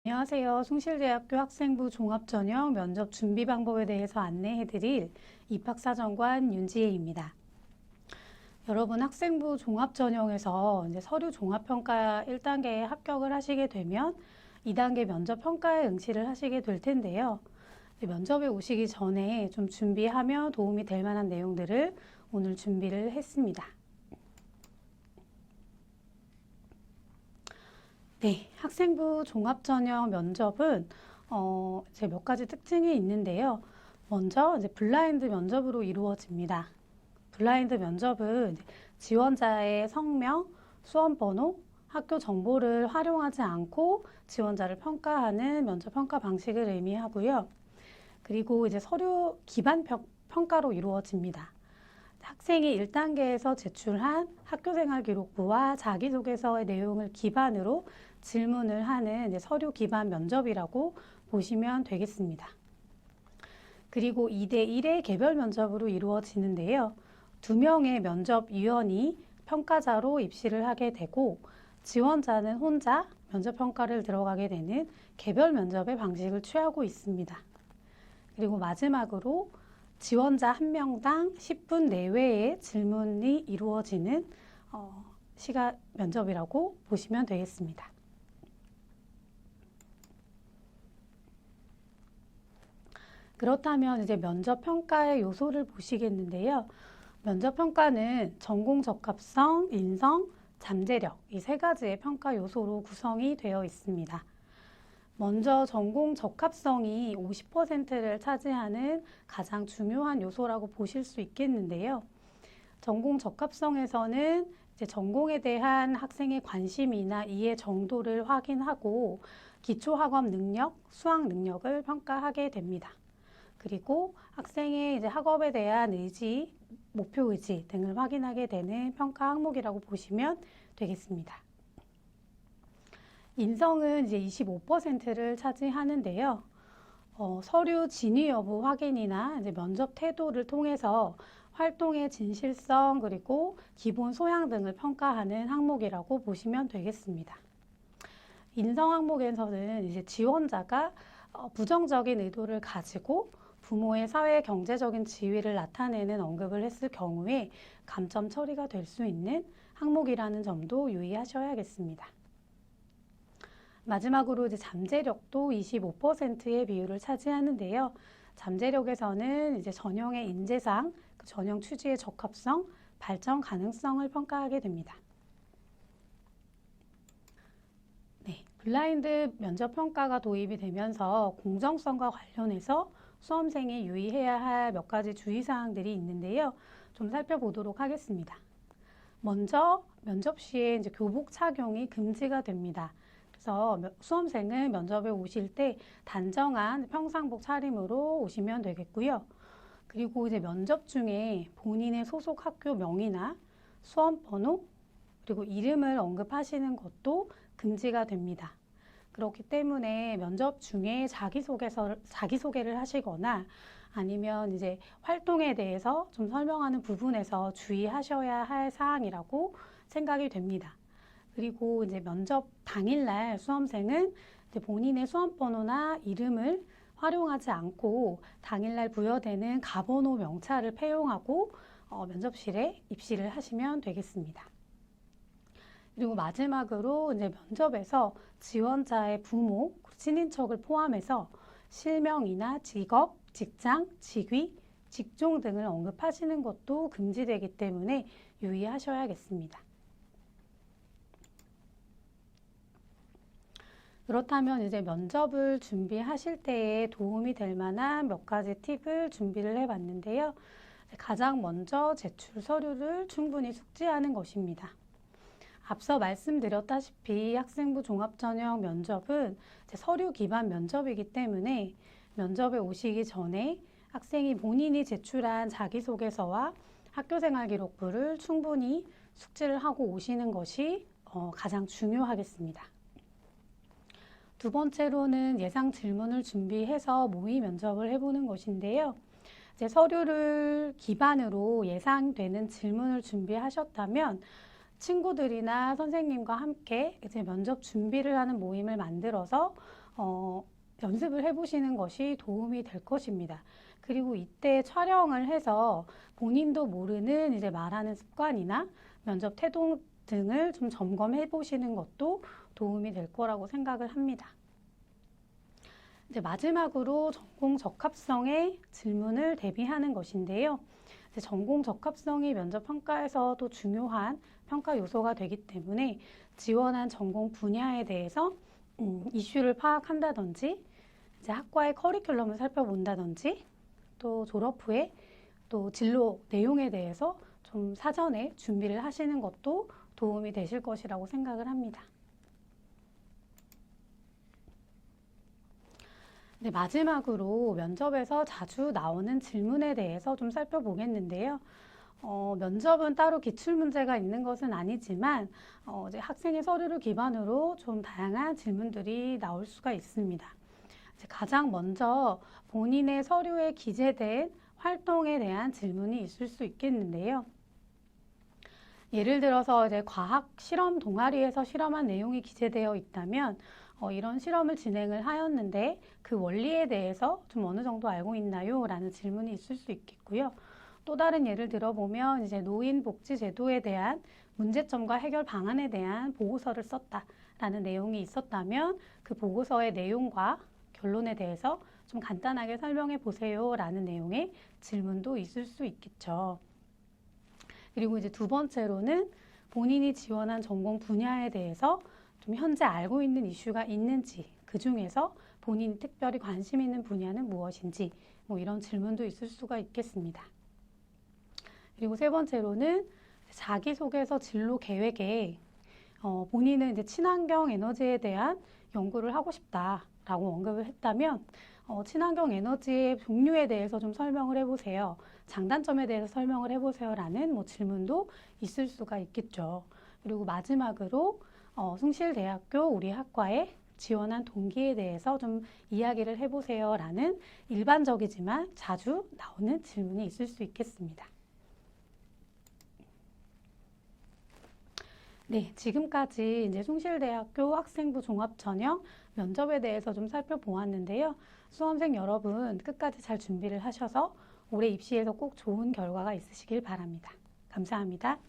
안녕하세요. 숭실대학교 학생부 종합전형 면접 준비 방법에 대해서 안내해드릴 입학사정관 윤지혜입니다. 여러분 학생부 종합전형에서 이제 서류 종합평가 1단계에 합격을 하시게 되면 2단계 면접평가에 응시를 하시게 될 텐데요. 면접에 오시기 전에 좀 준비하면 도움이 될 만한 내용들을 오늘 준비를 했습니다. 네, 학생부 종합전형 면접은 이제 몇 가지 특징이 있는데요. 먼저 이제 블라인드 면접으로 이루어집니다. 블라인드 면접은 이제 지원자의 성명, 수험번호, 학교 정보를 활용하지 않고 지원자를 평가하는 면접 평가 방식을 의미하고요. 그리고 이제 서류 기반 평가로 이루어집니다. 학생이 1단계에서 제출한 학교생활 기록부와 자기소개서의 내용을 기반으로 질문을 하는 이제 서류 기반 면접이라고 보시면 되겠습니다. 그리고 2대1의 개별 면접으로 이루어지는데요. 2명의 면접위원이 평가자로 입시를 하게 되고 지원자는 혼자 면접평가를 들어가게 되는 개별 면접의 방식을 취하고 있습니다. 그리고 마지막으로 지원자 1명당 10분 내외의 질문이 이루어지는 시각 면접이라고 보시면 되겠습니다. 그렇다면 이제 면접 평가의 요소를 보시겠는데요. 면접 평가는 전공 적합성, 인성, 잠재력 이 세 가지의 평가 요소로 구성이 되어 있습니다. 먼저 전공 적합성이 50%를 차지하는 가장 중요한 요소라고 보실 수 있겠는데요. 전공 적합성에서는 이제 전공에 대한 학생의 관심이나 이해 정도를 확인하고 기초학업 능력, 수학 능력을 평가하게 됩니다. 그리고 학생의 이제 학업에 대한 의지, 목표 의지 등을 확인하게 되는 평가 항목이라고 보시면 되겠습니다. 인성은 이제 25%를 차지하는데요. 서류 진위 여부 확인이나 이제 면접 태도를 통해서 활동의 진실성 그리고 기본 소양 등을 평가하는 항목이라고 보시면 되겠습니다. 인성 항목에서는 이제 지원자가 부정적인 의도를 가지고 부모의 사회 경제적인 지위를 나타내는 언급을 했을 경우에 감점 처리가 될 수 있는 항목이라는 점도 유의하셔야겠습니다. 마지막으로 이제 잠재력도 25%의 비율을 차지하는데요. 잠재력에서는 이제 전형의 인재상, 전형 취지의 적합성, 발전 가능성을 평가하게 됩니다. 네, 블라인드 면접 평가가 도입이 되면서 공정성과 관련해서 수험생이 유의해야 할 몇 가지 주의사항들이 있는데요. 좀 살펴보도록 하겠습니다. 먼저 면접 시에 이제 교복 착용이 금지가 됩니다. 그래서 수험생은 면접에 오실 때 단정한 평상복 차림으로 오시면 되겠고요. 그리고 이제 면접 중에 본인의 소속 학교 명이나 수험 번호 그리고 이름을 언급하시는 것도 금지가 됩니다. 그렇기 때문에 면접 중에 자기소개를 하시거나 아니면 이제 활동에 대해서 좀 설명하는 부분에서 주의하셔야 할 사항이라고 생각이 됩니다. 그리고 이제 면접 당일날 수험생은 이제 본인의 수험번호나 이름을 활용하지 않고 당일날 부여되는 가번호 명찰을 폐용하고 면접실에 입시를 하시면 되겠습니다. 그리고 마지막으로 이제 면접에서 지원자의 부모, 친인척을 포함해서 실명이나 직업, 직장, 직위, 직종 등을 언급하시는 것도 금지되기 때문에 유의하셔야겠습니다. 그렇다면 이제 면접을 준비하실 때에 도움이 될 만한 몇 가지 팁을 준비를 해봤는데요. 가장 먼저 제출 서류를 충분히 숙지하는 것입니다. 앞서 말씀드렸다시피 학생부 종합전형 면접은 서류 기반 면접이기 때문에 면접에 오시기 전에 학생이 본인이 제출한 자기소개서와 학교생활 기록부를 충분히 숙지를 하고 오시는 것이 가장 중요하겠습니다. 두 번째로는 예상 질문을 준비해서 모의 면접을 해보는 것인데요. 이제 서류를 기반으로 예상되는 질문을 준비하셨다면 친구들이나 선생님과 함께 이제 면접 준비를 하는 모임을 만들어서 연습을 해보시는 것이 도움이 될 것입니다. 그리고 이때 촬영을 해서 본인도 모르는 이제 말하는 습관이나 면접 태도 등을 좀 점검해 보시는 것도 도움이 될 거라고 생각을 합니다. 이제 마지막으로 전공 적합성의 질문을 대비하는 것인데요. 이제 전공 적합성이 면접 평가에서도 중요한 평가 요소가 되기 때문에 지원한 전공 분야에 대해서 이슈를 파악한다든지 이제 학과의 커리큘럼을 살펴본다든지 또 졸업 후에 또 진로 내용에 대해서 좀 사전에 준비를 하시는 것도 도움이 되실 것이라고 생각을 합니다. 네, 마지막으로 면접에서 자주 나오는 질문에 대해서 좀 살펴보겠는데요. 면접은 따로 기출문제가 있는 것은 아니지만 이제 학생의 서류를 기반으로 좀 다양한 질문들이 나올 수가 있습니다. 이제 가장 먼저 본인의 서류에 기재된 활동에 대한 질문이 있을 수 있겠는데요. 예를 들어서 이제 과학 실험 동아리에서 실험한 내용이 기재되어 있다면 이런 실험을 진행을 하였는데 그 원리에 대해서 좀 어느 정도 알고 있나요? 라는 질문이 있을 수 있겠고요. 또 다른 예를 들어보면 이제 노인복지제도에 대한 문제점과 해결 방안에 대한 보고서를 썼다라는 내용이 있었다면 그 보고서의 내용과 결론에 대해서 좀 간단하게 설명해 보세요 라는 내용의 질문도 있을 수 있겠죠. 그리고 이제 두 번째로는 본인이 지원한 전공 분야에 대해서 좀 현재 알고 있는 이슈가 있는지, 그 중에서 본인이 특별히 관심 있는 분야는 무엇인지, 뭐 이런 질문도 있을 수가 있겠습니다. 그리고 세 번째로는 자기소개서 진로 계획에 본인은 이제 친환경 에너지에 대한 연구를 하고 싶다라고 언급을 했다면 친환경 에너지의 종류에 대해서 좀 설명을 해보세요. 장단점에 대해서 설명을 해보세요. 라는 뭐 질문도 있을 수가 있겠죠. 그리고 마지막으로 숭실대학교 우리 학과에 지원한 동기에 대해서 좀 이야기를 해보세요. 라는 일반적이지만 자주 나오는 질문이 있을 수 있겠습니다. 네, 지금까지 이제 숭실대학교 학생부 종합전형 면접에 대해서 좀 살펴보았는데요. 수험생 여러분 끝까지 잘 준비를 하셔서 올해 입시에서 꼭 좋은 결과가 있으시길 바랍니다. 감사합니다.